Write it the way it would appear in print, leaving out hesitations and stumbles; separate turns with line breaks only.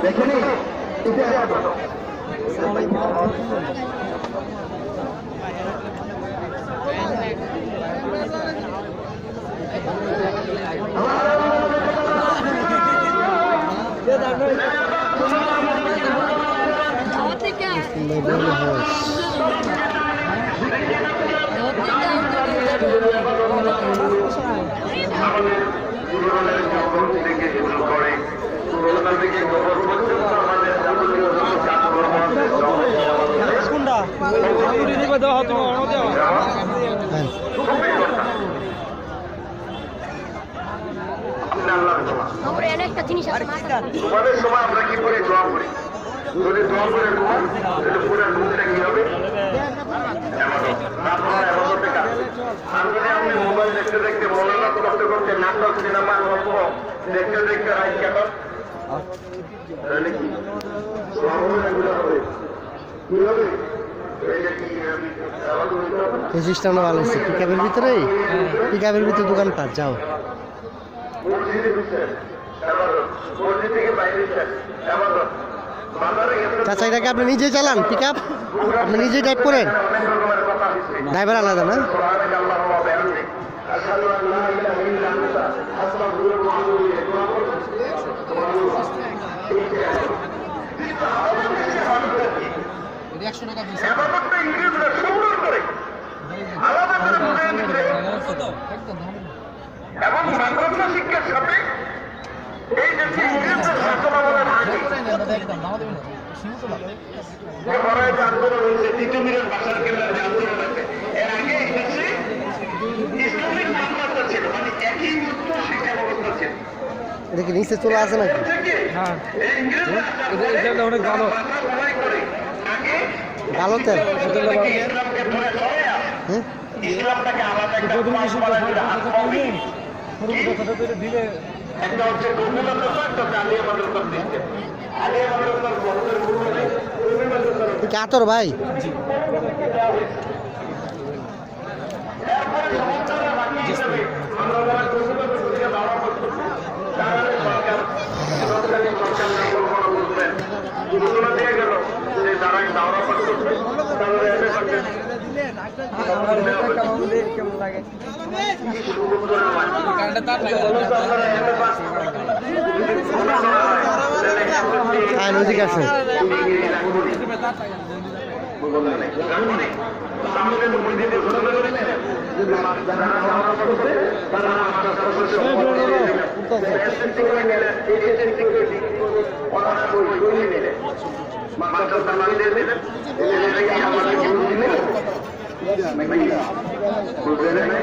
দেখেনি
তোমাদের সময় আমরা কি করি দোয়া করি যদি দোয়া করে ঘুমান তাহলে পুরো ঘুমটা কি হবে আর যদি আপনি মোবাইল দেখতে দেখতে মনোরঞ্জন করতে করতে নাটক সিনেমা গল্প দেখতে দেখতে রাত কাটান তাহলে কি কি হবে
এই সিস্টেমটা ভালো হচ্ছে পিকআপের ভিতরে পিকআপের ভিতরে দোকানপাট যাও চাচা এটাকে আপনি নিজেই চালান পিকআপ আপনি নিজেই ড্রাইভ করেন ড্রাইভার আলাদা না
এবং মাদ্রাসা শিক্ষার সাথে এই দেশে ইংরেজদের শাসনামলের আগে যে আন্দোলন হয়েছে তিতুমিরের বাসার কেন্দ্রের যে আন্দোলন হয়েছে এর আগে এই দেশে ইসলামিক মাদ্রাসা ছিল মানে একই উচ্চ শিক্ষা ব্যবস্থা ছিল
এটা কি নিচে চলে আসে নাকি
অনেক ভালো
ভালো তেল
ইসলামকে ধরে সরে ইসলামটাকে আলাদা একটা একটা হচ্ছে গভীরতা একটা আলিয়া মাদ্রাসা দিচ্ছে আলিয়া মাদ্রাসার বড়দের গুরু
কাতর ভাই
দিয়ে গেল যে যারা দাওরা করছে
কেমন লাগে
হ্যাঁ নদী আছে
মাদ্রাসা